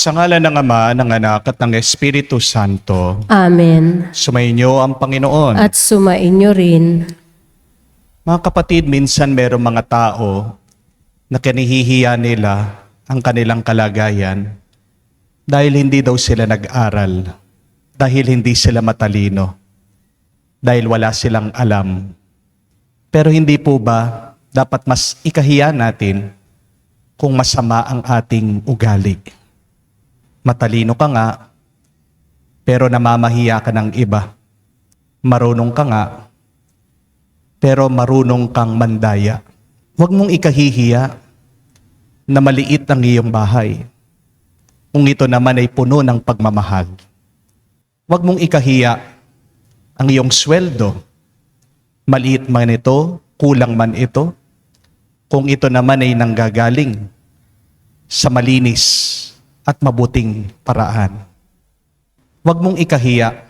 Sa ngalan ng Ama, ng Anak at ng Espiritu Santo, Amen. sumainyo ang Panginoon. At sumainyo rin. Mga kapatid, minsan merong mga tao na kinihihiya nila ang kanilang kalagayan dahil hindi daw sila nag-aral, dahil hindi sila matalino, dahil wala silang alam. Pero hindi po ba dapat mas ikahiya natin kung masama ang ating ugali? Matalino ka nga, pero namamahiya ka ng iba. Marunong ka nga, pero marunong kang mandaya. Huwag mong ikahihiya na maliit ang iyong bahay, kung ito naman ay puno ng pagmamahal. Huwag mong ikahiya ang iyong sweldo, maliit man ito, kulang man ito, kung ito naman ay nanggagaling sa malinis at mabuting paraan. Huwag mong ikahiya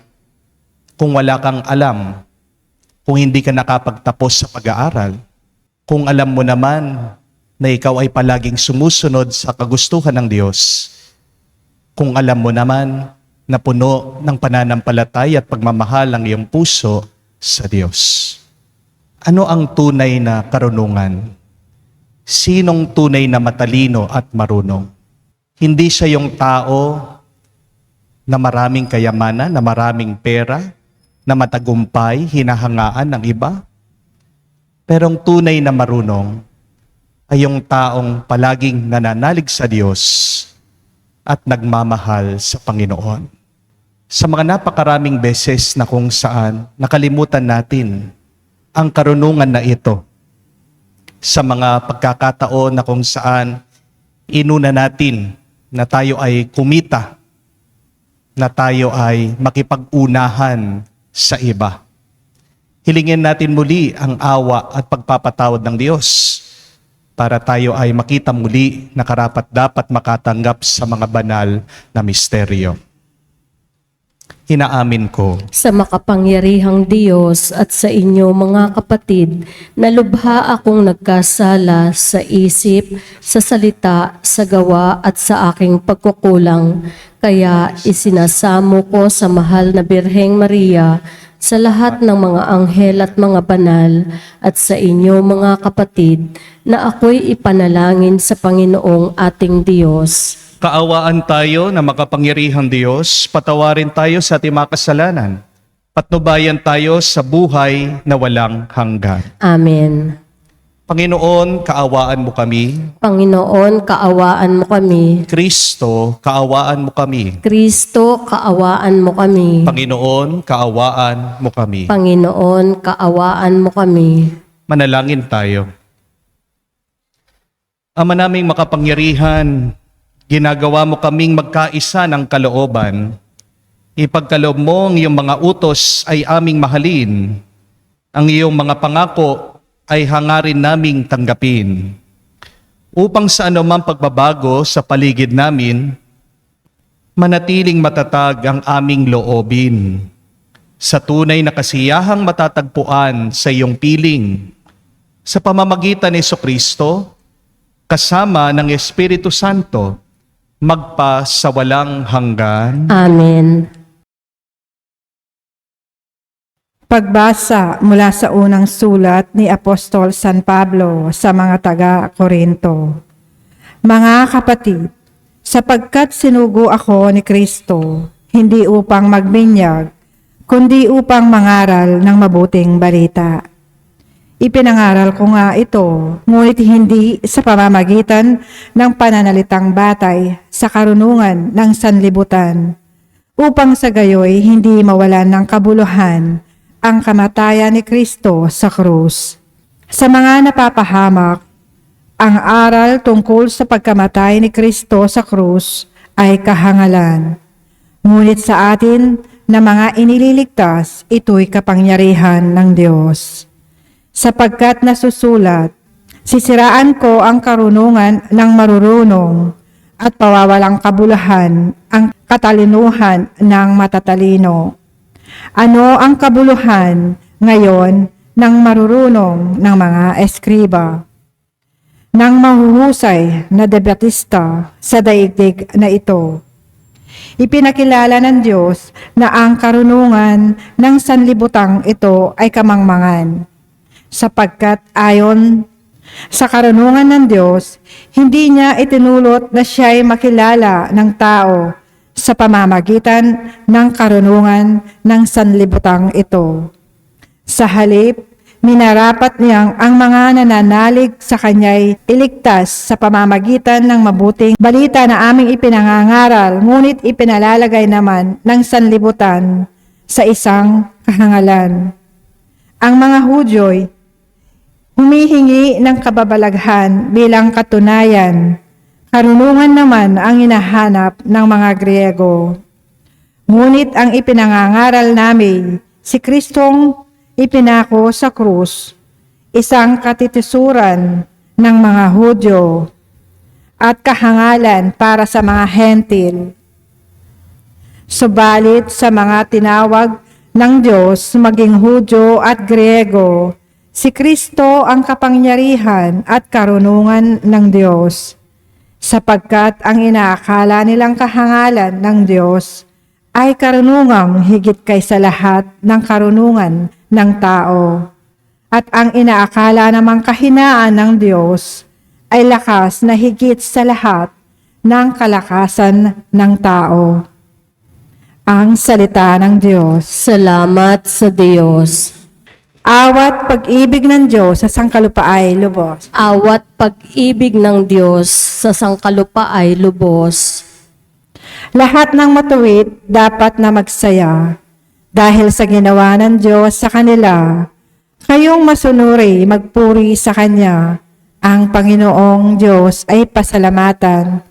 kung wala kang alam, kung hindi ka nakapagtapos sa pag-aaral, kung alam mo naman na ikaw ay palaging sumusunod sa kagustuhan ng Diyos, kung alam mo naman na puno ng pananampalataya at pagmamahal ang iyong puso sa Diyos. Ano ang tunay na karunungan? Sinong tunay na matalino at marunong? Hindi siya yung tao na maraming kayamanan, na maraming pera, na matagumpay, hinahangaan ng iba. Pero ang tunay na marunong ay yung taong palaging nananalig sa Diyos at nagmamahal sa Panginoon. Sa mga napakaraming beses na kung saan nakalimutan natin ang karunungan na ito, sa mga pagkakataon na kung saan inuna natin na tayo ay kumita, na tayo ay makipag-unahan sa iba. Hilingin natin muli ang awa at pagpapatawad ng Diyos para tayo ay makita muli na karapat-dapat makatanggap sa mga banal na misteryo. Inaamin ko Sa makapangyarihang Diyos at sa inyo mga kapatid, na lubha akong nagkasala sa isip, sa salita, sa gawa at sa aking pagkukulang. Kaya isinasamo ko sa mahal na Birheng Maria, sa lahat ng mga anghel at mga banal, at sa inyo mga kapatid, na ako'y ipanalangin sa Panginoong ating Diyos. kaawaan tayo na makapangyarihang Diyos, patawarin tayo sa ating mga kasalanan, patnubayan tayo sa buhay na walang hanggan. Amen. Panginoon, kaawaan mo kami. Panginoon, kaawaan mo kami. Kristo, kaawaan mo kami. Kristo, kaawaan mo kami. Panginoon, kaawaan mo kami. Panginoon, kaawaan mo kami. Manalangin tayo. Ama naming makapangyarihan, ginagawa mo kaming magkaisa ng kalooban. Ipagkaloob mo ang iyong mga utos ay aming mahalin. Ang iyong mga pangako ay hangarin naming tanggapin. Upang sa anumang pagbabago sa paligid namin, manatiling matatag ang aming loobin. Sa tunay na kasiyahang matatagpuan sa iyong piling, sa pamamagitan ni Jesucristo, kasama ng Espiritu Santo, magpa sa walang hanggan. Amen. Pagbasa mula sa unang sulat ni Apostol San Pablo sa mga taga-Korinto. Mga kapatid, sapagkat sinugo ako ni Kristo, hindi upang magbinyag, kundi upang mangaral ng mabuting balita. Ipinangaral ko nga ito, ngunit hindi sa pamamagitan ng pananalitang batay sa karunungan ng sanlibutan, upang sa gayoy hindi mawalan ng kabuluhan ang kamatayan ni Kristo sa krus. Sa mga napapahamak, ang aral tungkol sa pagkamatay ni Kristo sa krus ay kahangalan. Ngunit sa atin na mga inililigtas, ito'y kapangyarihan ng Diyos. Sapagkat nasusulat, sisiraan ko ang karunungan ng marurunong at pawawalang kabuluhan ang katalinuhan ng matatalino. Ano ang kabuluhan ngayon ng marurunong ng mga eskriba? ng mahuhusay na debatista sa daigdig na ito. Ipinakilala ng Diyos na ang karunungan ng sanlibutang ito ay kamangmangan, sapagkat ayon sa karunungan ng Diyos, hindi niya itinulot na siya'y makilala ng tao sa pamamagitan ng karunungan ng sanlibutang ito. Sa halip, minarapat niyang ang mga nananalig sa kanya'y iligtas sa pamamagitan ng mabuting balita na aming ipinangangaral, ngunit ipinalalagay naman ng sanlibutan sa isang kahangalan. Ang mga Hudyo'y humihingi ng kababalaghan bilang katunayan. Karunungan naman ang hinahanap ng mga Griego. Ngunit ang ipinangangaral namin, si Kristong ipinako sa krus, isang katitisuran ng mga Hudyo at kahangalan para sa mga Hentil. Subalit sa mga tinawag ng Diyos, maging Hudyo at Griego, si Kristo ang kapangyarihan at karunungan ng Diyos, sapagkat ang inaakala nilang kahangalan ng Diyos ay karunungang higit kaysa lahat ng karunungan ng tao. At ang inaakala namang kahinaan ng Diyos ay lakas na higit sa lahat ng kalakasan ng tao. Ang salita ng Diyos. Salamat sa Diyos. Awat pag-ibig ng Diyos sa sangkalupa ay lubos. Awat pag-ibig ng Diyos sa sangkalupa ay lubos. Lahat ng matuwid dapat na magsaya dahil sa ginawa ng Diyos sa kanila. Kayong masunuri, magpuri sa Kanya. Ang Panginoong Diyos ay pasalamatan.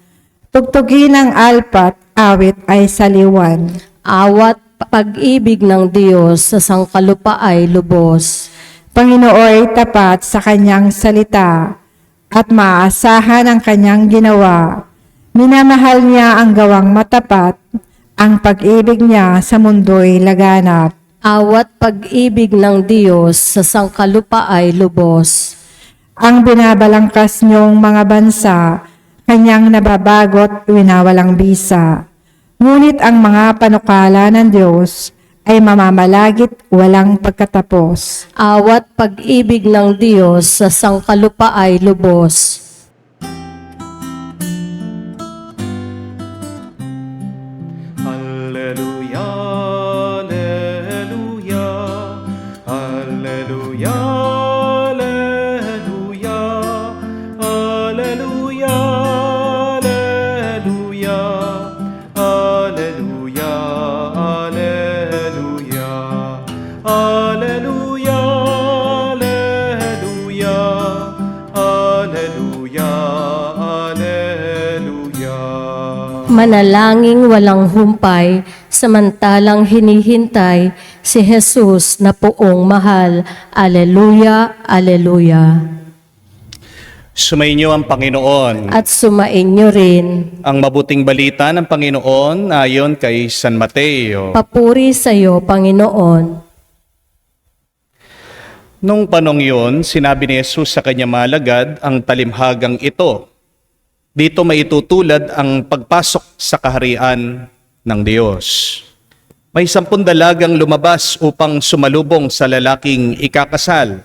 Tugtugin ang alpat, awit ay saliwan. Awat pag-ibig ng Diyos sa sangkalupa ay lubos. Panginooy tapat sa Kanyang salita at maaasahan ang Kanyang ginawa. Minamahal niya ang gawang matapat, ang pag-ibig niya sa mundo'y laganap. Awat pag-ibig ng Diyos sa sangkalupa ay lubos. Ang binabalangkas niyong mga bansa, Kanyang nababagot winawalang bisa. Ngunit ang mga panukala ng Diyos ay mamamalagit walang pagkatapos. Awat pag-ibig ng Diyos sa sangkalupa ay lubos. Alleluia, alleluia, alleluia, alleluia, alleluia, alleluia, alleluia, alleluia, alleluia, alleluia, alleluia, alleluia. Manalangin walang humpay, samantalang hinihintay si Jesus na poong mahal. Aleluya, aleluya. Sumainyo ang Panginoon. At sumainyo rin. Ang mabuting balita ng Panginoon ayon kay San Mateo. Papuri sa iyo, Panginoon. Nung panong yun, sinabi ni Jesus sa kanyang mga alagad ang talimhagang ito. Dito may itutulad ang pagpasok sa kaharian ng Diyos. May 10 dalagang lumabas upang sumalubong sa lalaking ikakasal.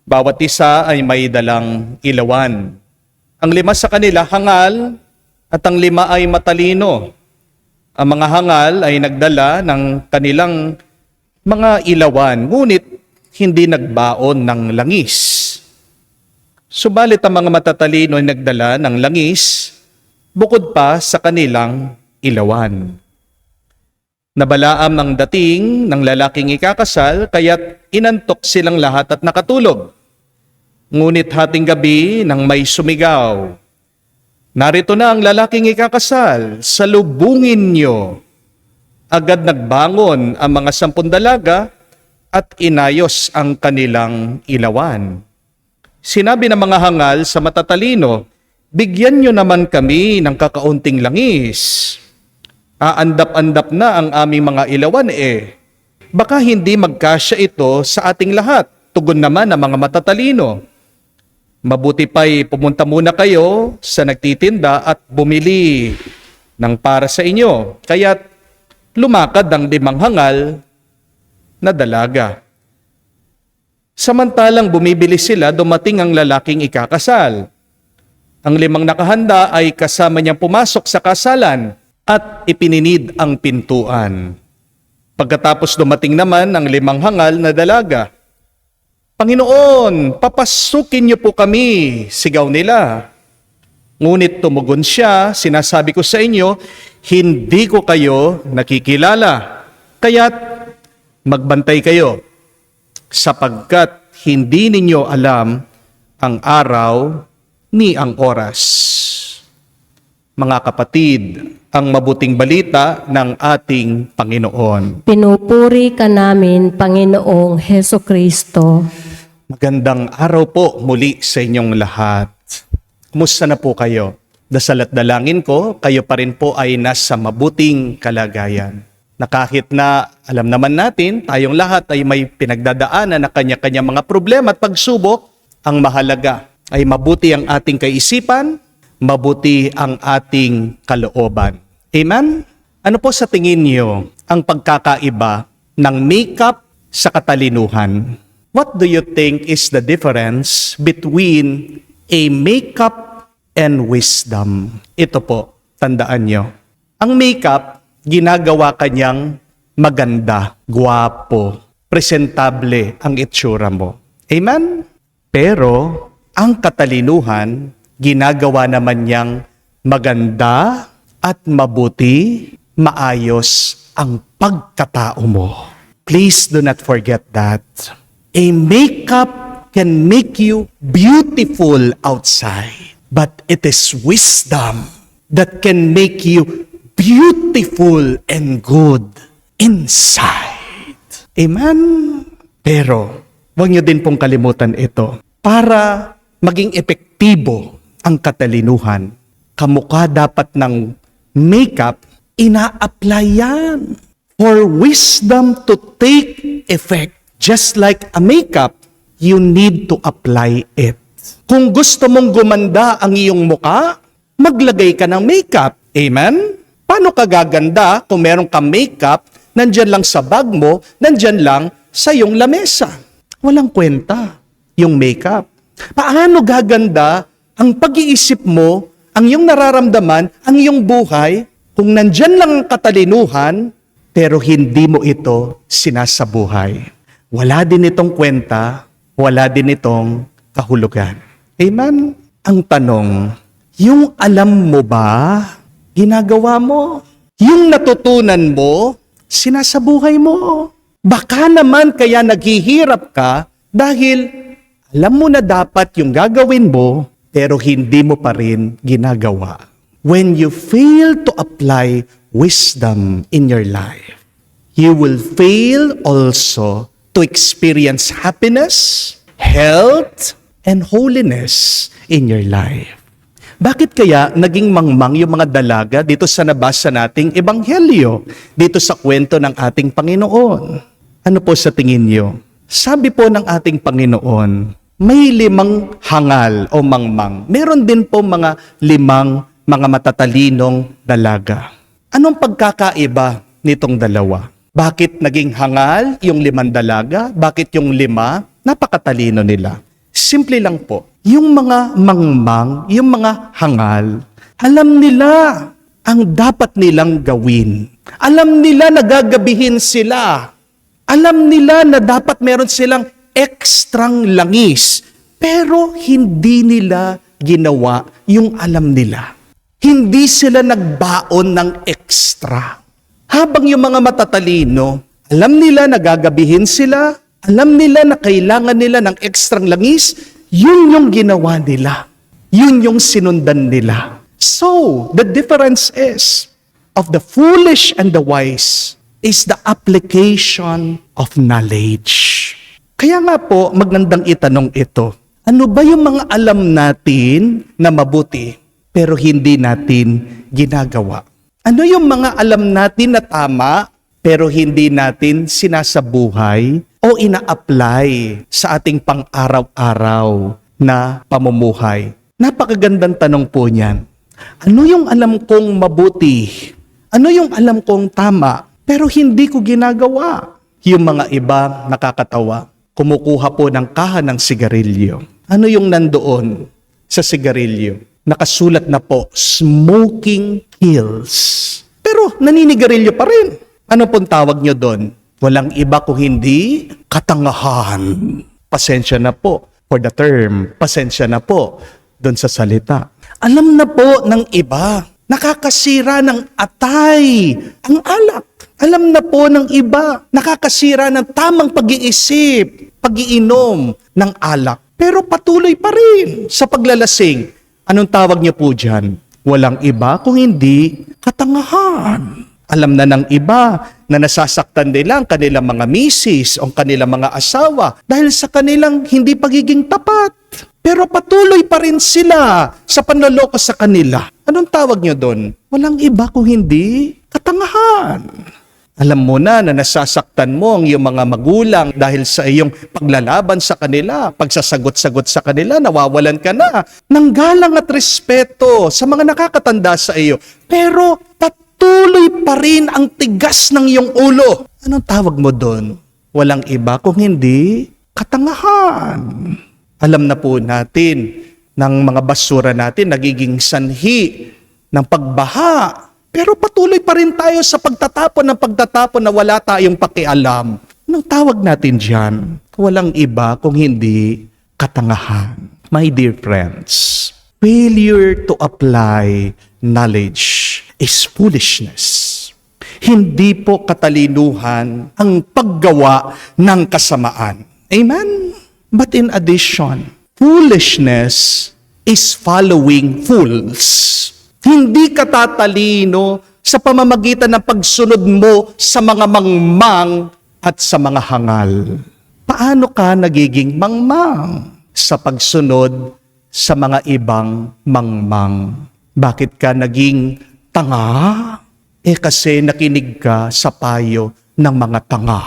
Bawat isa ay may dalang ilawan. Ang 5 sa kanila hangal at ang 5 ay matalino. Ang mga hangal ay nagdala ng kanilang mga ilawan, ngunit hindi nagbaon ng langis. Subalit ang mga matatalino ay nagdala ng langis, bukod pa sa kanilang ilawan. Nabalaam ang dating ng lalaking ikakasal, kaya't inantok silang lahat at nakatulog. Ngunit hating gabi nang may sumigaw, "Narito na ang lalaking ikakasal, salubungin niyo." Agad nagbangon ang mga 10 dalaga at inayos ang kanilang ilawan. Sinabi ng mga hangal sa matatalino, "Bigyan niyo naman kami ng kakaunting langis. Aandap-andap na ang aming mga ilawan Baka hindi magkasya ito sa ating lahat." Tugon naman ng mga matatalino, Mabuti pa'y pumunta muna kayo sa nagtitinda at bumili ng para sa inyo. Kaya't lumakad ang 5 hangal na dalaga. Samantalang bumibili sila, dumating ang lalaking ikakasal. Ang 5 nakahanda ay kasama niyang pumasok sa kasalan at ipininid ang pintuan. Pagkatapos dumating naman ang 5 hangal na dalaga. Panginoon, papasukin niyo po kami, sigaw nila. Ngunit tumugon siya, sinasabi ko sa inyo, hindi ko kayo nakikilala. Kaya't magbantay kayo, sapagkat hindi ninyo alam ang araw ni ang oras. Mga kapatid, ang mabuting balita ng ating Panginoon. Pinupuri ka namin, Panginoong Heso Kristo. Magandang araw po muli sa inyong lahat. Kumusta na po kayo? Dasal at dalangin ko, kayo pa rin po ay nasa mabuting kalagayan. Na kahit na alam naman natin, tayong lahat ay may pinagdadaanan na kanya-kanya mga problema at pagsubok, ang mahalaga ay mabuti ang ating kaisipan, mabuti ang ating kalooban. Amen? Ano po sa tingin niyo ang pagkakaiba ng makeup sa katalinuhan? What do you think is the difference between a makeup and wisdom? Ito po, tandaan nyo. Ang makeup, ginagawa kanyang maganda, guwapo, presentable ang itsura mo. Amen? Pero, ang katalinuhan, ginagawa naman niyang maganda at mabuti, maayos ang pagkatao mo. Please do not forget that. A makeup can make you beautiful outside, but it is wisdom that can make you beautiful and good inside. Amen? Pero, huwag niyo din pong kalimutan ito. Para maging epektibo ang katalinuhan, kamukha dapat ng makeup, ina-apply yan. For wisdom to take effect, just like a makeup, you need to apply it. Kung gusto mong gumanda ang iyong muka, maglagay ka ng makeup. Amen? Paano ka gaganda kung meron kang makeup, nandyan lang sa bag mo, nandyan lang sa iyong lamesa? Walang kwenta yung makeup. Paano gaganda ang pag-iisip mo, ang iyong nararamdaman, ang iyong buhay, kung nandyan lang ang katalinuhan, pero hindi mo ito sinasabuhay? Wala din itong kwenta, wala din itong kahulugan. Amen? Ang tanong, yung alam mo ba, ginagawa mo? Yung natutunan mo, sinasabuhay mo? Baka naman kaya naghihirap ka dahil alam mo na dapat yung gagawin mo, pero hindi mo pa rin ginagawa. When you fail to apply wisdom in your life, you will fail also to experience happiness, health, and holiness in your life. Bakit kaya naging mangmang yung mga dalaga dito sa nabasa nating ebanghelyo, dito sa kwento ng ating Panginoon? Ano po sa tingin niyo? Sabi po ng ating Panginoon, may 5 hangal o mangmang. Meron din po mga 5 mga matatalinong dalaga. Anong pagkakaiba nitong dalawa? Bakit naging hangal yung 5 dalaga? Bakit yung 5? Napakatalino nila. Simple lang po. Yung mga mangmang, yung mga hangal, alam nila ang dapat nilang gawin. Alam nila na gagabihin sila. Alam nila na dapat meron silang ekstrang langis. Pero hindi nila ginawa yung alam nila. Hindi sila nagbaon ng ekstra. Habang yung mga matatalino, alam nila na gagabihin sila, alam nila na kailangan nila ng ekstrang langis, yun yung ginawa nila. Yun yung sinundan nila. So, the difference is, of the foolish and the wise, is the application of knowledge. Kaya nga po, magandang itanong ito. Ano ba yung mga alam natin na mabuti, pero hindi natin ginagawa? Ano yung mga alam natin na tama, pero hindi natin sinasabuhay o ina-apply sa ating pang-araw-araw na pamumuhay? Napakagandang tanong po niyan. Ano yung alam kong mabuti? Ano yung alam kong tama? Pero hindi ko ginagawa. Yung mga iba nakakatawa. Kumukuha po ng kaha ng sigarilyo. Ano yung nandoon sa sigarilyo? Nakasulat na po, smoking kills. Pero naninigarilyo pa rin. Ano pong tawag nyo doon? Walang iba kung hindi katangahan. Pasensya na po for the term. Pasensya na po doon sa salita. Alam na po ng iba, nakakasira ng atay ang alak. Alam na po ng iba, nakakasira ng tamang pag-iisip, pag-iinom ng alak. Pero patuloy pa rin sa paglalasing. Anong tawag niyo po dyan? Walang iba kung hindi katangahan. Alam na ng iba na nasasaktan nila ang kanilang mga misis o kanilang mga asawa dahil sa kanilang hindi pagiging tapat. Pero patuloy pa rin sila sa panloloko sa kanila. Anong tawag niyo doon? Walang iba kung hindi katangahan. Alam mo na nasasaktan mo ang iyong mga magulang dahil sa iyong paglalaban sa kanila, pagsasagot-sagot sa kanila, nawawalan ka na ng galang at respeto sa mga nakakatanda sa iyo. Pero patuloy pa rin ang tigas ng iyong ulo. Anong tawag mo doon? Walang iba kung hindi katangahan. Alam na po natin ng mga basura natin nagiging sanhi ng pagbaha. Pero patuloy pa rin tayo sa pagtatapon na wala tayong pakialam. Anong tawag natin dyan? Walang iba kung hindi katangahan. My dear friends, failure to apply knowledge is foolishness. Hindi po katalinuhan ang paggawa ng kasamaan. Amen? But in addition, foolishness is following fools. Hindi ka tatalino sa pamamagitan ng pagsunod mo sa mga mangmang at sa mga hangal. Paano ka nagiging mangmang? Sa pagsunod sa mga ibang mangmang. Bakit ka naging tanga? Kasi nakinig ka sa payo ng mga tanga.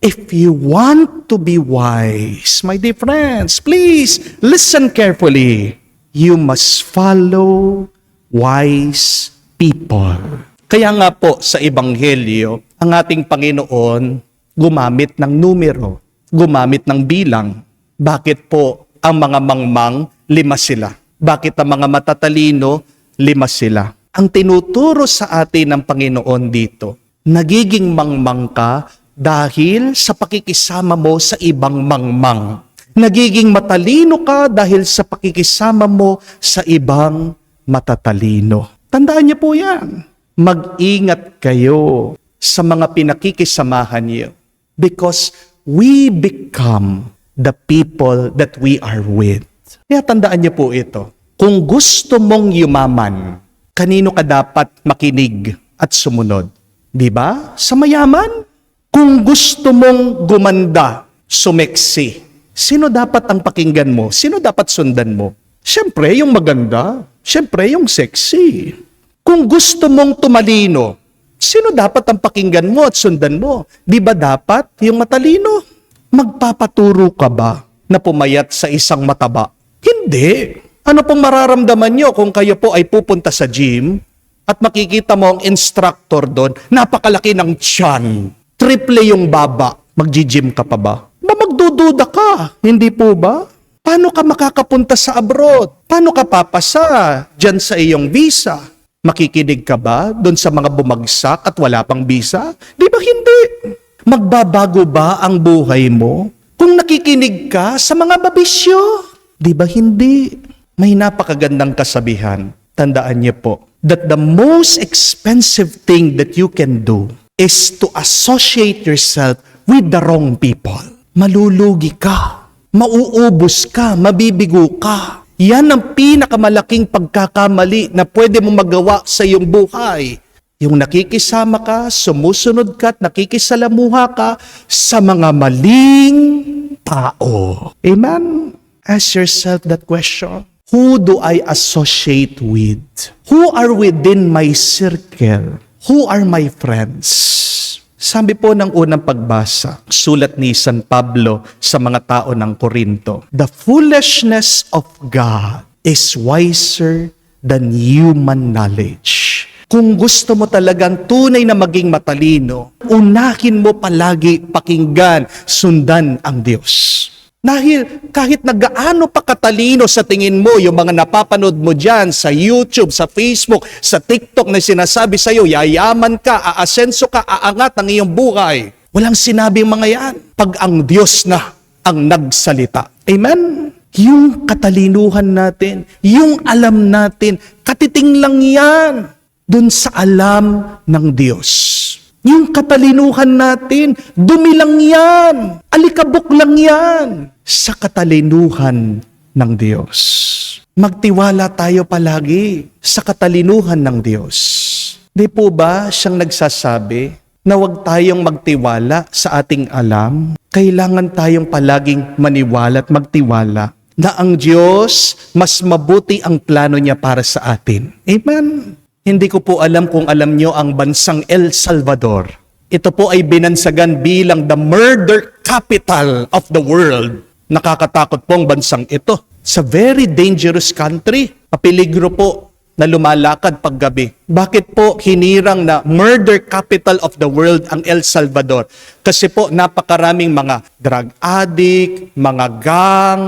If you want to be wise, my dear friends, please listen carefully. You must follow wise people. Kaya nga po sa Ebanghelyo, ang ating Panginoon gumamit ng numero, gumamit ng bilang. Bakit po ang mga mangmang, 5 sila? Bakit ang mga matatalino, 5 sila? Ang tinuturo sa atin ng Panginoon dito, nagiging mangmang ka dahil sa pakikisama mo sa ibang mangmang. Nagiging matalino ka dahil sa pakikisama mo sa ibang matatalino. Tandaan niyo po yan. Mag-ingat kayo sa mga pinakikisamahan niyo because we become the people that we are with. Kaya tandaan niyo po ito. Kung gusto mong yumaman, kanino ka dapat makinig at sumunod? Di ba? Sa mayaman? Kung gusto mong gumanda, sumeksi, sino dapat ang pakinggan mo? Sino dapat sundan mo? Siyempre, yung maganda. Siyempre, yung sexy. Kung gusto mong tumalino, sino dapat ang pakinggan mo at sundan mo? Di ba dapat yung matalino? Magpapaturo ka ba na pumayat sa isang mataba? Hindi. Ano pong mararamdaman nyo kung kayo po ay pupunta sa gym at makikita mo ang instructor doon, napakalaki ng tiyan, triple yung baba, mag-gym ka pa ba? Magdududa ka, hindi po ba? Paano ka makakapunta sa abroad? Paano ka papasa dyan sa iyong visa? Makikinig ka ba doon sa mga bumagsak at wala pang visa? Di ba hindi? Magbabago ba ang buhay mo kung nakikinig ka sa mga babisyo? Di ba hindi? May napakagandang kasabihan. Tandaan niyo po that the most expensive thing that you can do is to associate yourself with the wrong people. Malulugi ka. Mauubos ka, mabibigo ka. Yan ang pinakamalaking pagkakamali na pwede mo magawa sa iyong buhay. Yung nakikisama ka, sumusunod ka at nakikisalamuha ka sa mga maling tao. Amen? Ask yourself that question. Who do I associate with? Who are within my circle? Who are my friends? Sabi po ng unang pagbasa, sulat ni San Pablo sa mga tao ng Korinto, "The foolishness of God is wiser than human knowledge." Kung gusto mo talagang tunay na maging matalino, unahin mo palagi pakinggan, sundan ang Diyos. Dahil kahit nagaano pa katalino sa tingin mo, yung mga napapanood mo dyan sa YouTube, sa Facebook, sa TikTok na sinasabi sa'yo, yayaman ka, aasenso ka, aangat ang iyong buhay. Walang sinabing mga yan. Pag ang Diyos na ang nagsalita. Amen? Yung katalinuhan natin, yung alam natin, katiting lang yan dun sa alam ng Diyos. Yung katalinuhan natin, dumi lang yan. Alikabok lang yan sa katalinuhan ng Diyos. Magtiwala tayo palagi sa katalinuhan ng Diyos. Di po ba siyang nagsasabi na huwag tayong magtiwala sa ating alam? Kailangan tayong palaging maniwala at magtiwala na ang Diyos mas mabuti ang plano niya para sa atin. Amen? Hindi ko po alam kung alam nyo ang bansang El Salvador. Ito po ay binansagan bilang the murder capital of the world. Nakakatakot po ang bansang ito. It's a very dangerous country. Papiligro po na lumalakad paggabi. Bakit po hinirang na murder capital of the world ang El Salvador? Kasi po napakaraming mga drug addict, mga gang.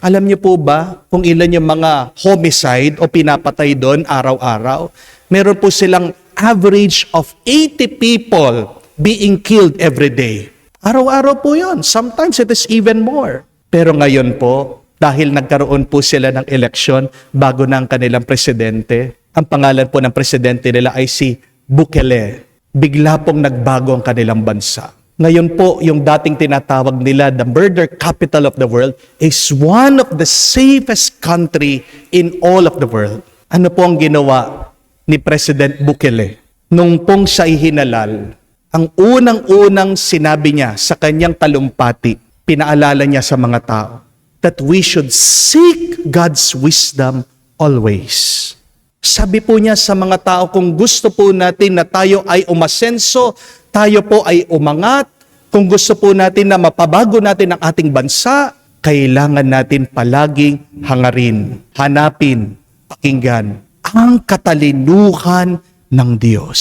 Alam niyo po ba kung ilan yung mga homicide o pinapatay doon araw-araw? Meron po silang average of 80 people being killed every day. Araw-araw po yun. Sometimes it is even more. Pero ngayon po, dahil nagkaroon po sila ng eleksyon bago na ang kanilang presidente, ang pangalan po ng presidente nila ay si Bukele. Bigla pong nagbago ang kanilang bansa. Ngayon po, yung dating tinatawag nila the murder capital of the world is one of the safest country in all of the world. Ano po ang ginawa ni President Bukele? Nung pong siya ihinalal, ang unang-unang sinabi niya sa kanyang talumpati, pinaalala niya sa mga tao, that we should seek God's wisdom always. Sabi po niya sa mga tao, kung gusto po natin na tayo ay umasenso, tayo po ay umangat, kung gusto po natin na mapabago natin ang ating bansa, kailangan natin palaging hangarin, hanapin, pakinggan ang katalinuhan ng Diyos.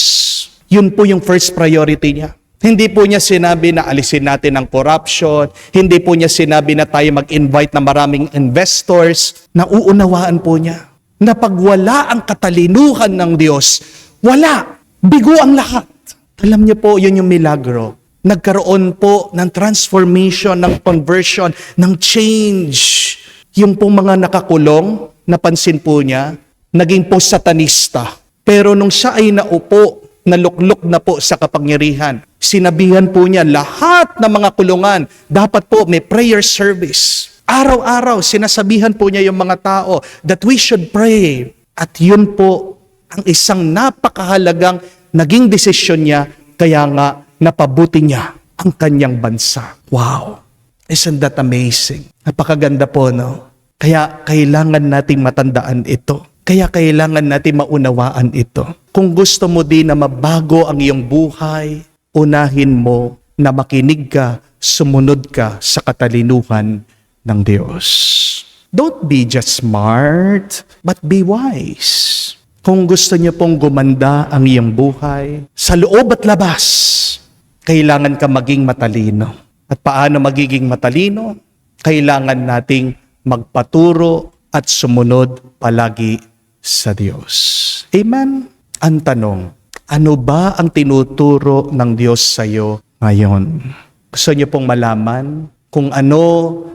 Yun po yung first priority niya. Hindi po niya sinabi na alisin natin ang corruption, hindi po niya sinabi na tayo mag-invite na maraming investors, na uunawaan po niya na pag wala ang katalinuhan ng Diyos, wala, bigo ang lahat. Alam niyo po, yun yung milagro. Nagkaroon po ng transformation, ng conversion, ng change. Yung pong mga nakakulong, napansin po niya, naging po satanista. Pero nung siya ay naupo, naluklok na po sa kapangyarihan, sinabihan po niya lahat ng mga kulungan, dapat po may prayer service. Araw-araw, sinasabihan po niya yung mga tao that we should pray. At yun po ang isang napakahalagang naging desisyon niya, kaya nga napabuti niya ang kanyang bansa. Wow! Isn't that amazing? Napakaganda po, no? Kaya kailangan nating matandaan ito. Kaya kailangan natin maunawaan ito. Kung gusto mo din na mabago ang iyong buhay, unahin mo na makinig ka, sumunod ka sa katalinuhan ng Diyos. Don't be just smart, but be wise. Kung gusto niyo pong gumanda ang iyong buhay, sa loob at labas, kailangan ka maging matalino. At paano magiging matalino? Kailangan nating magpaturo at sumunod palagi sa Diyos. Amen? Ang tanong, ano ba ang tinuturo ng Diyos sa iyo ngayon? Gusto niyo pong malaman kung ano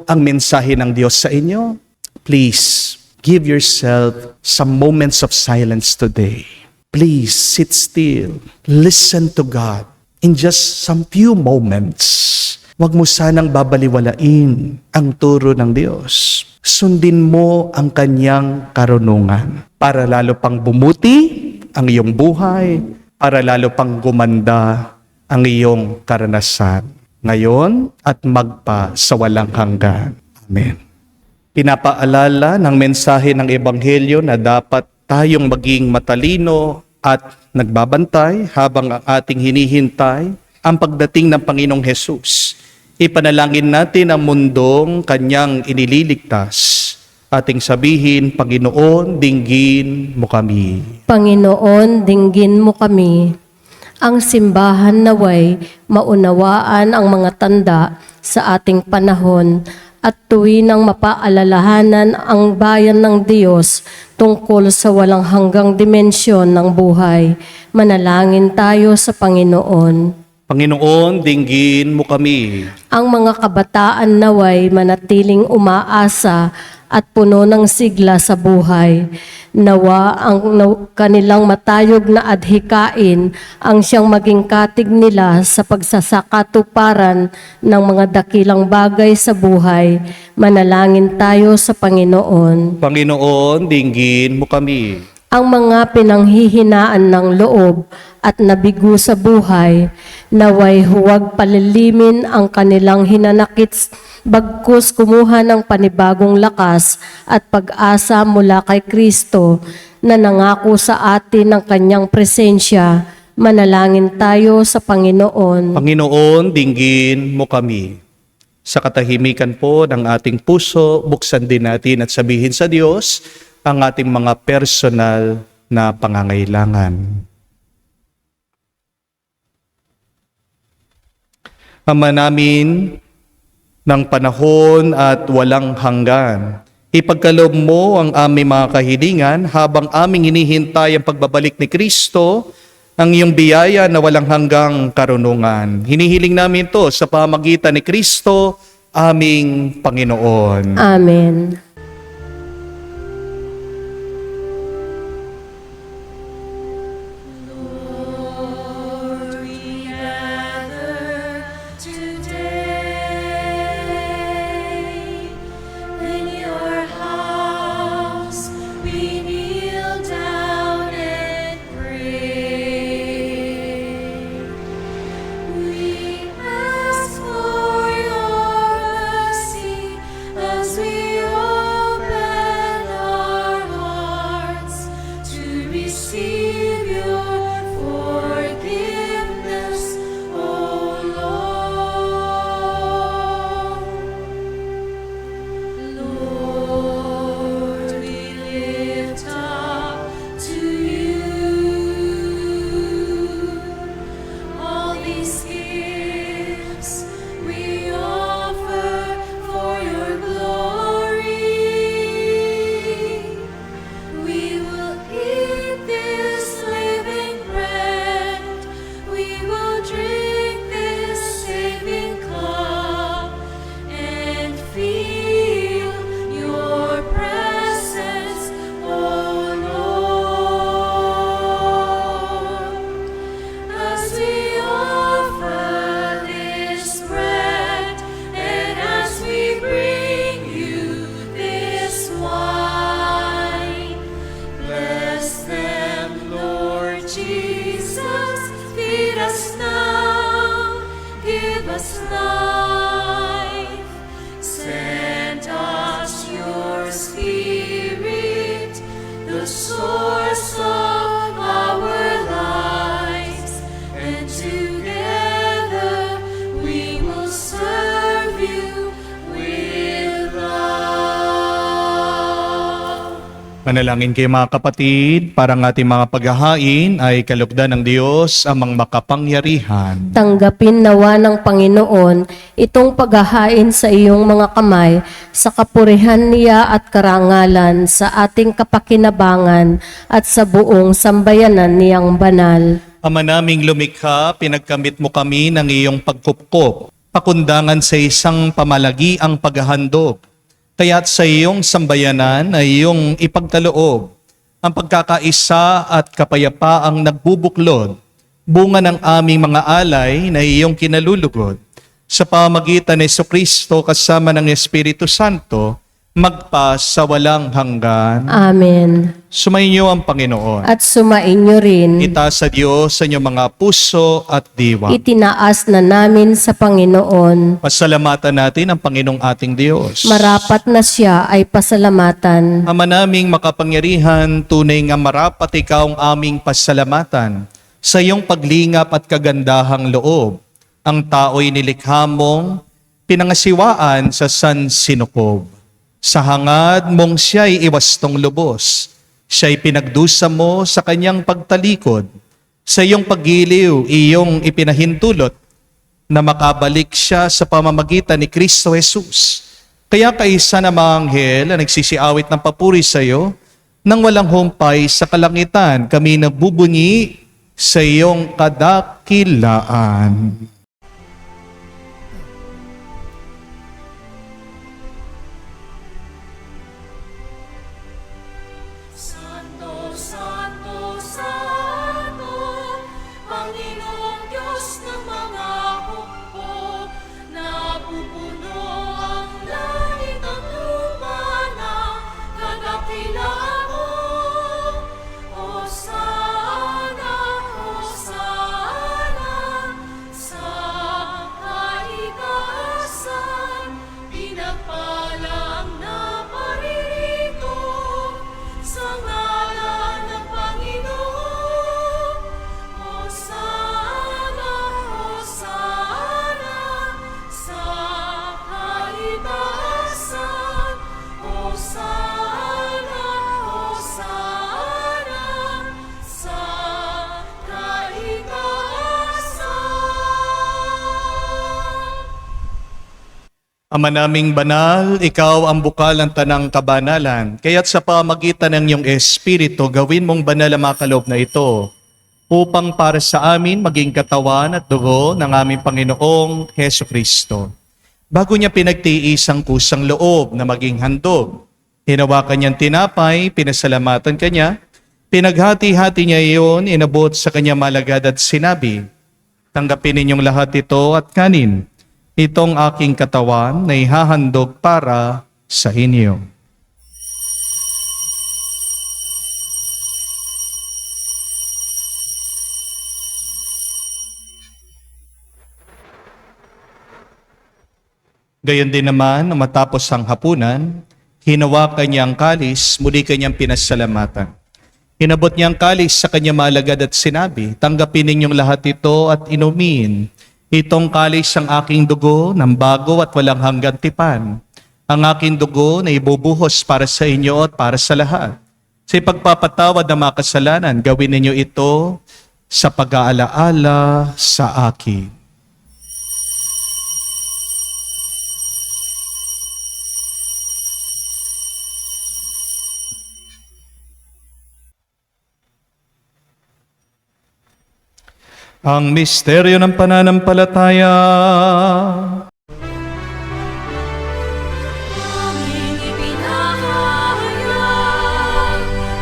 ang mensahe ng Diyos sa inyo? Please, give yourself some moments of silence today. Please, sit still. Listen to God in just some few moments. Huwag mo sanang babaliwalain ang turo ng Diyos. Sundin mo ang kanyang karunungan para lalo pang bumuti ang iyong buhay, para lalo pang gumanda ang iyong karanasan ngayon at magpa sa walang hanggan. Amen. Pinapaalala ng mensahe ng Ebanghelyo na dapat tayong maging matalino at nagbabantay habang ang ating hinihintay ang pagdating ng Panginoong Hesus. Ipanalangin natin ang mundong kanyang inililigtas. Ating sabihin, Panginoon, dinggin mo kami. Panginoon, dinggin mo kami. Ang simbahan naway maunawaan ang mga tanda sa ating panahon at tuwinang mapaalalahanan ang bayan ng Diyos tungkol sa walang hanggang dimensyon ng buhay. Manalangin tayo sa Panginoon. Panginoon, dinggin mo kami. Ang mga kabataan naway manatiling umaasa at puno ng sigla sa buhay. Nawa ang kanilang matayog na adhikain ang siyang maging katig nila sa pagsasakatuparan ng mga dakilang bagay sa buhay. Manalangin tayo sa Panginoon. Panginoon, dinggin mo kami. Ang mga pinanghihinaan ng loob at nabigo sa buhay, naway huwag palilimin ang kanilang hinanakit, bagkus kumuha ng panibagong lakas at pag-asa mula kay Kristo na nangako sa atin ng kanyang presensya. Manalangin tayo sa Panginoon. Panginoon, dinggin mo kami. Sa katahimikan po ng ating puso, buksan din natin at sabihin sa Diyos ang ating mga personal na pangangailangan. Ama namin ng panahon at walang hanggan, ipagkaloob mo ang aming mga kahilingan habang aming hinihintay ang pagbabalik ni Kristo, ang iyong biyaya na walang hanggang karunungan. Hinihiling namin ito sa pamagitan ni Kristo, aming Panginoon. Amen. Manalangin kayo mga kapatid, para ang ating mga paghahain ay kalugdan ng Diyos amang makapangyarihan. Tanggapin nawa ng Panginoon itong paghahain sa iyong mga kamay sa kapurihan niya at karangalan sa ating kapakinabangan at sa buong sambayanan niyang banal. Ama naming lumikha, pinagkamit mo kami ng iyong pagkupkop, pakundangan sa isang pamalagiang paghahandog. Kaya't sa iyong sambayanan ay iyong ipagkaloob ang pagkakaisa at kapayapaang nagbubuklod, bunga ng aming mga alay na iyong kinalulugod. Sa pamagitan ni Jesucristo kasama ng Espiritu Santo, magpa sa walang hanggan. Amen. Sumainyo ang Panginoon. At sumainyo rin. Itaas sa Diyos sa inyong mga puso at diwa. Itinaas na namin sa Panginoon. Pasalamatan natin ang Panginoong ating Diyos. Marapat na siya ay pasalamatan. Ama naming makapangyarihan, tunay nga marapat ikaw ang aming pasalamatan sa iyong paglingap at kagandahang loob. Ang tao'y nilikha mong pinangasiwaan sa sansinukob. Sa hangad mong siya'y iwastong lubos. Siya'y pinagdusa mo sa kanyang pagtalikod. Sa iyong paggiliw, iyong ipinahintulot na makabalik siya sa pamamagitan ni Kristo Jesus. Kaya kaisa na mga anghel na nagsisiawit ng papuri sa iyo, nang walang humpay sa kalangitan, kami nagbubunyi sa iyong kadakilaan. Santo, Santo, Santo, Panginoong Diyos ng mga hukbo, napupuno ang langit at lupa ng kadakilaan mo. Hosana, Hosana, sa kaitaasan, pinagpala ang naparirito. Sa ngalan ng Panginoon, Hosana, Hosana, sa kaitaasan, Hosana, Hosana, sa kaitaasan. Ama naming banal, ikaw ang bukal ng tanang kabanalan. Kaya't sa pamagitan ng iyong Espiritu, gawin mong banal ang mga kaloob na ito upang para sa amin maging katawan at dugo ng aming Panginoong Heso Kristo. Bago niya pinagtiis ang kusang loob na maging handog, hinawakan niyang tinapay, pinasalamatan kanya, pinaghati-hati niya iyon, inabot sa kanya malagad at sinabi, "Tanggapin ninyong lahat ito at kanin. Itong aking katawan na ihahandog para sa inyo." Gayon din naman, nang matapos ang hapunan, hinawakan niya ang kalis, muli kanyang pinasalamatan. Inabot niya ang kalis sa kanya malagad at sinabi, "Tanggapin ninyong lahat ito at inumin. Itong kalis ang aking dugo ng bago at walang hanggang tipan. Ang aking dugo na ibubuhos para sa inyo at para sa lahat. Sa pagpapatawad ng mga kasalanan, gawin ninyo ito sa pag-aalaala sa akin." Ang misteryo ng pananampalataya. Aming ipinahayag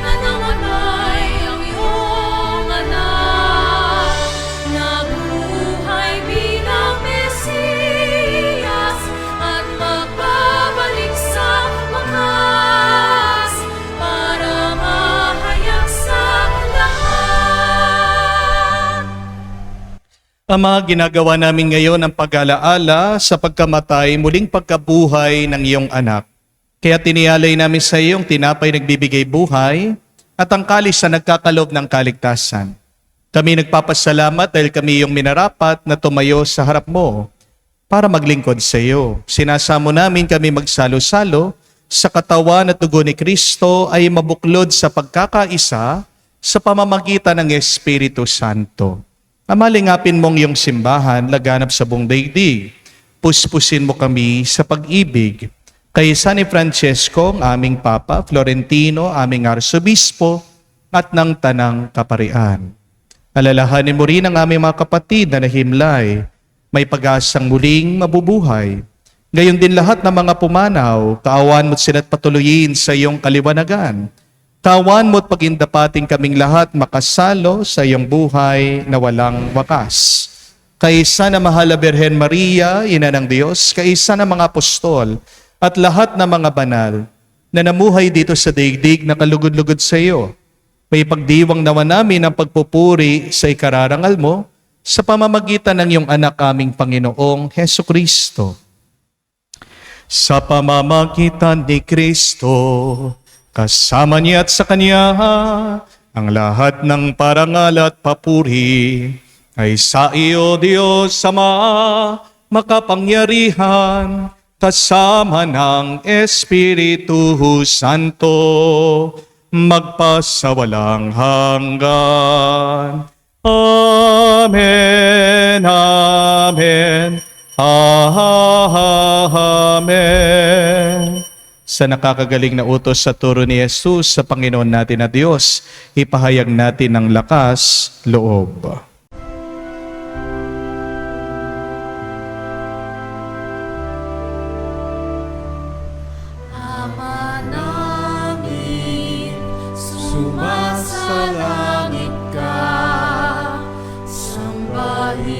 na namatay ang iyong anak, nabuhay bilang Mesiyas at magbabalik sa wakas para mahayag sa lahat. Ama, ginagawa namin ngayon ang pag-alaala sa pagkamatay, muling pagkabuhay ng iyong anak. Kaya tinialay namin sa iyong tinapay nagbibigay buhay at ang kalis na nagkakalob ng kaligtasan. Kami nagpapasalamat dahil kami iyong minarapat na tumayo sa harap mo para maglingkod sa iyo. Sinasamo namin kami magsalo-salo sa katawan at dugo ni Kristo ay mabuklod sa pagkakaisa sa pamamagitan ng Espiritu Santo. Amalingapin mong iyong simbahan laganap sa buong daigdig. Puspusin mo kami sa pag-ibig. Kay San Francesco, ang aming Papa, Florentino, aming Arsobispo, at ng Tanang Kaparian. Alalahanin mo rin ang aming mga kapatid na nahimlay, may pag-asang muling mabubuhay. Gayon din lahat ng mga pumanaw, kaawan mo't sina't patuloyin sa iyong kaliwanagan. Kawan mo't pagindapating kaming lahat makasalo sa iyong buhay na walang wakas. Kaisa na mahal na Birhen Maria, Ina ng Diyos, kaisa na mga apostol at lahat ng mga banal na namuhay dito sa daigdig na kalugod-lugod sa iyo. May pagdiwang naman namin ang pagpupuri sa ikararangal mo sa pamamagitan ng iyong anak aming Panginoong Heso Kristo. Sa pamamagitan ni Kristo, kasama niya at sa Kanya, ang lahat ng parangal at papuri ay sa iyo, Diyos Ama, makapangyarihan, kasama ng Espiritu Santo, magpasawalang hanggan. Amen, amen, amen. Sa nakakagaling na utos sa turo ni Jesus sa Panginoon natin na Diyos, ipahayag natin ng lakas loob. Ama namin, sumasalangit ka, sambahin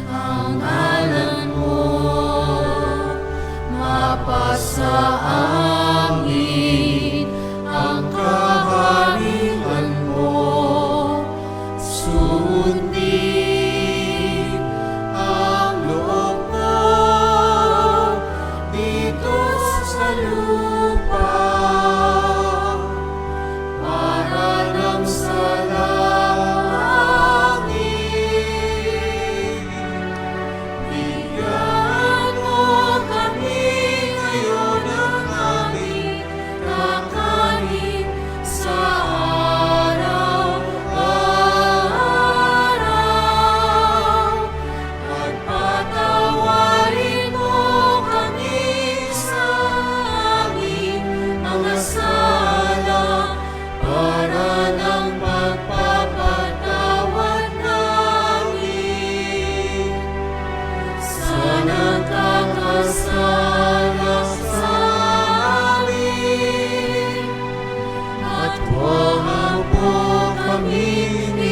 ang ngalan mo, mapasa amin ang kaharian mo, sundin ang loob mo dito sa lupa para nang sa langit. Bigyan mo kami ngayon ng aming kakanin sa araw-araw. At patawarin mo kami sa aming mga sala para ng pagpapatawad namin sa nagkakasala sa amin. At huwag mo kami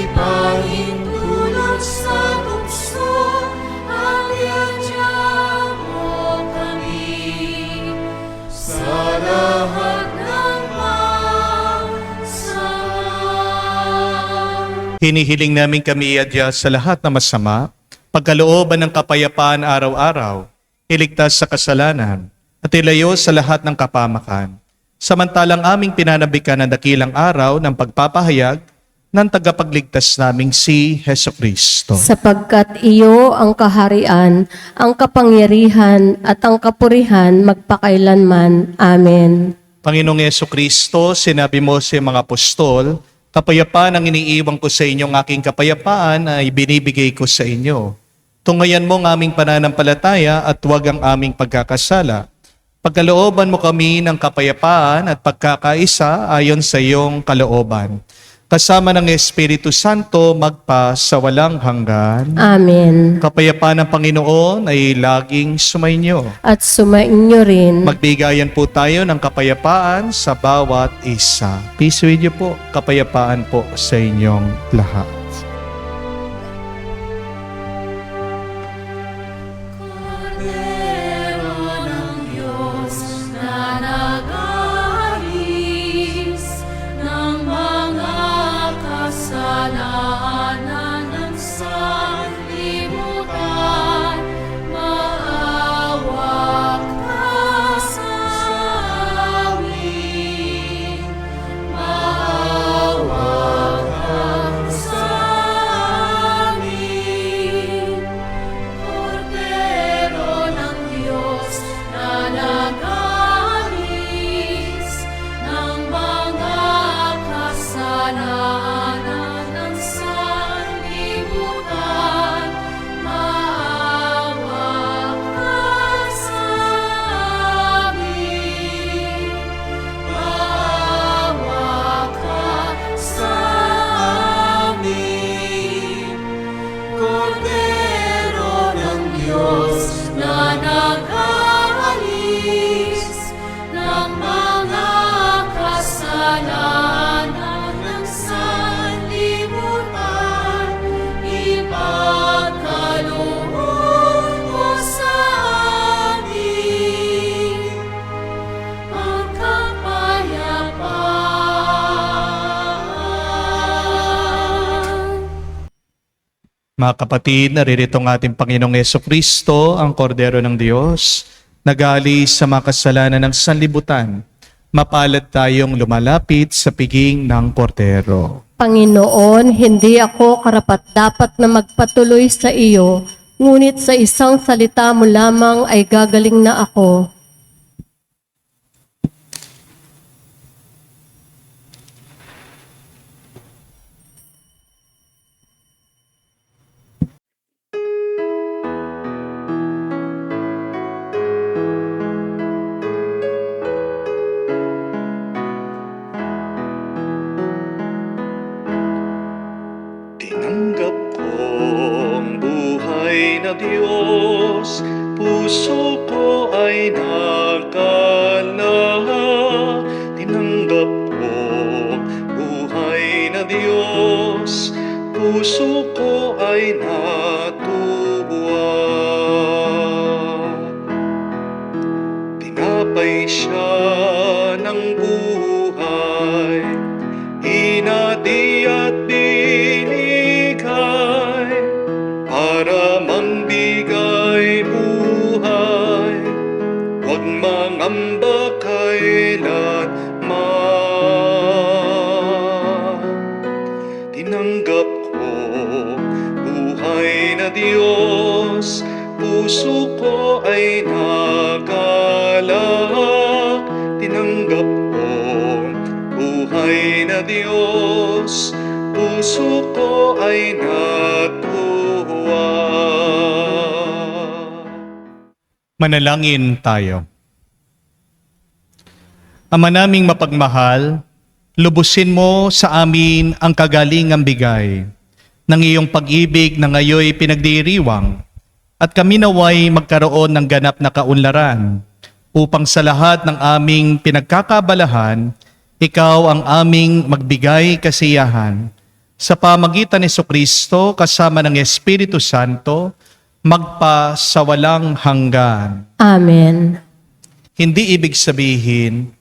ipahintulot sa tukso, at iadya mo kami sa lahat ng masama. Hinihiling namin kami iadya sa lahat na masama, pagkalooban ng kapayapaan araw-araw, iligtas sa kasalanan, at ilayo sa lahat ng kapamakan. Samantalang aming pinanabikan ang dakilang araw ng pagpapahayag ng tagapagligtas naming si Heso Kristo. Sapagkat iyo ang kaharian, ang kapangyarihan at ang kapurihan magpakailanman. Amen. Panginoong Heso Kristo, sinabi mo sa mga apostol, kapayapaan ang iniiwan ko sa inyong aking kapayapaan ay binibigay ko sa inyo. Tungayan mo ang aming pananampalataya at huwag ang aming pagkakasala. Pagkalooban mo kami ng kapayapaan at pagkakaisa ayon sa iyong kalooban. Kasama ng Espiritu Santo magpa sa walang hanggan. Amen. Kapayapaan ng Panginoon ay laging sumainyo. At sumainyo rin. Magbigayan po tayo ng kapayapaan sa bawat isa. Peace with you po. Kapayapaan po sa inyong lahat. Kordero ng Diyos na nag-aalis ng mga kasalanan ng sanlibutan, maawa ka sa amin. Maawa ka sa amin. Kordero ng Diyos na nag-aalis ng mga kasalanan ng sanlibutan, maawa ka sa amin. Maawa ka sa amin. Kordero ng Diyos na nag-aalis ng mga kasalanan ng sanlibutan, ipagkaloob mo sa amin ang kapayapaan. Mga kapatid, naririto ang ating Panginoong Yeso Kristo, ang Kordero ng Diyos, nag-aalis sa mga kasalanan ng sanlibutan. Mapalad tayong lumalapit sa piging ng Kordero. Panginoon, hindi ako karapat-dapat na magpatuloy sa iyo, ngunit sa isang salita mo lamang ay gagaling na ako. Tinanggap ko ang buhay na Diyos, puso ko ay nakalaya. Tinanggap ko ang buhay na Diyos, puso ko ay natuwa. Tinapay siya ng buhay, hinati at binigay para mangbigay buhay, huwag mangamba kailanman. Tinanggap ko buhay na Diyos, puso ko ay nagalak. Tinanggap ko buhay na Diyos, puso ko ay natuwa. Manalangin tayo. Ama naming mapagmahal, lubusin mo sa amin ang kagalingang bigay ng iyong pag-ibig na ngayoy pinagdiriwang, at kami naway magkaroon ng ganap na kaunlaran upang sa lahat ng aming pinagkakabalahan, ikaw ang aming magbigay kasiyahan. Sa pamagitan ni Jesucristo kasama ng Espiritu Santo, magpa sa walang hanggan. Amen. Hindi ibig sabihin,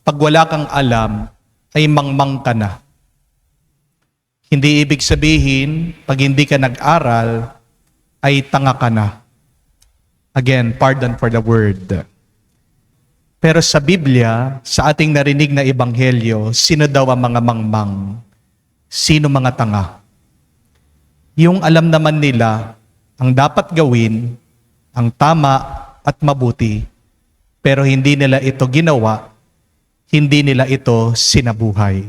pag wala kang alam, ay mangmang ka na. Hindi ibig sabihin, pag hindi ka nag-aral, ay tanga ka na. Again, pardon for the word. Pero sa Biblia, sa ating narinig na ebanghelyo, sino daw ang mga mangmang? Sino mga tanga? Yung alam naman nila ang dapat gawin, ang tama at mabuti, pero hindi nila ito ginawa, hindi nila ito sinabuhay.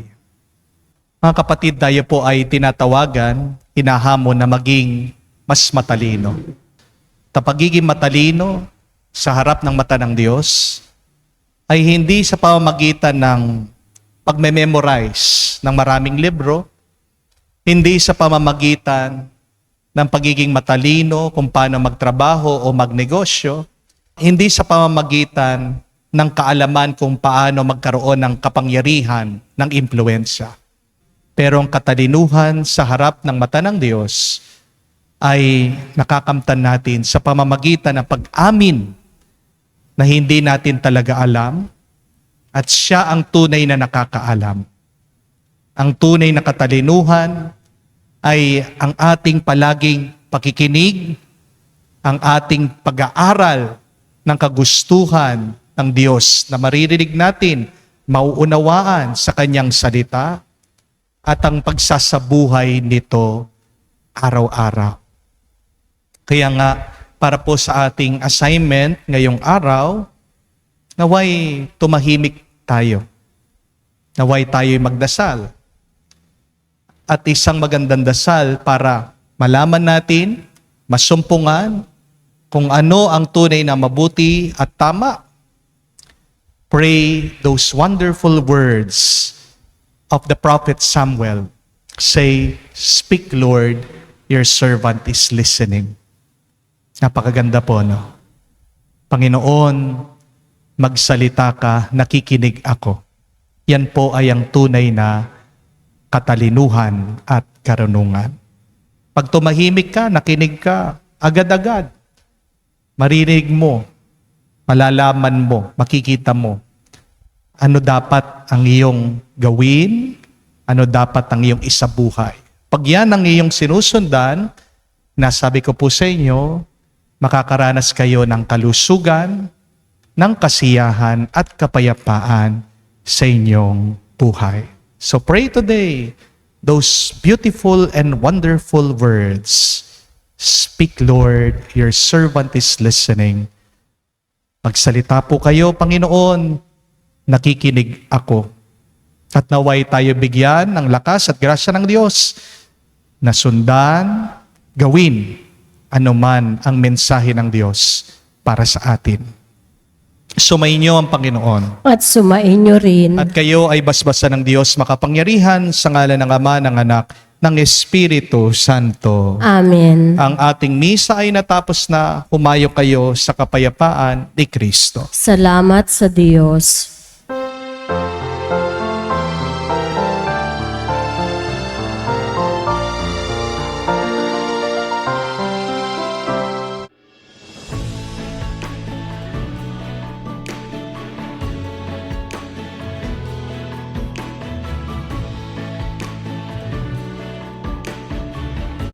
Mga kapatid, tayo po ay tinatawagan, hinahamon na maging mas matalino. Pagiging matalino sa harap ng mata ng Diyos ay hindi sa pamamagitan ng pagme-memorize ng maraming libro, hindi sa pamamagitan ng pagiging matalino kung paano magtrabaho o magnegosyo, hindi sa pamamagitan ng kaalaman kung paano magkaroon ng kapangyarihan ng impluensya. Pero ang katalinuhan sa harap ng mata ng Diyos ay nakakamtan natin sa pamamagitan ng pag-amin na hindi natin talaga alam at siya ang tunay na nakakaalam. Ang tunay na katalinuhan ay ang ating palaging pakikinig, ang ating pag-aaral ng kagustuhan ng Diyos na maririnig natin, mauunawaan sa kanyang salita, at ang pagsasabuhay nito araw-araw. Kaya nga, para po sa ating assignment ngayong araw, naway tumahimik tayo. Naway tayo'y magdasal. At isang magandang dasal para malaman natin, masumpungan, kung ano ang tunay na mabuti at tama. Pray those wonderful words of the prophet Samuel. Say, "Speak, Lord, your servant is listening." Napakaganda po, no? Panginoon, magsalita ka, nakikinig ako. Yan po ay ang tunay na katalinuhan at karunungan. Pag tumahimik ka, nakinig ka, agad-agad. Marinig mo, malalaman mo, makikita mo. Ano dapat ang iyong gawin? Ano dapat ang iyong isabuhay? Pag yan ang iyong sinusundan, nasabi ko po sa inyo, makakaranas kayo ng kalusugan, ng kasiyahan at kapayapaan sa inyong buhay. So pray today those beautiful and wonderful words. Speak, Lord, your servant is listening. Magsalita po kayo, Panginoon, nakikinig ako. At naway tayo bigyan ng lakas at grasya ng Diyos na sundan, gawin anuman ang mensahe ng Diyos para sa atin. Sumainyo ang Panginoon. At sumainyo rin. At kayo ay basbasan ng Diyos makapangyarihan sa ngalan ng Ama, ng Anak, ng Espiritu Santo. Amen. Ang ating misa ay natapos na. Humayo kayo sa kapayapaan ni Kristo. Salamat sa Diyos.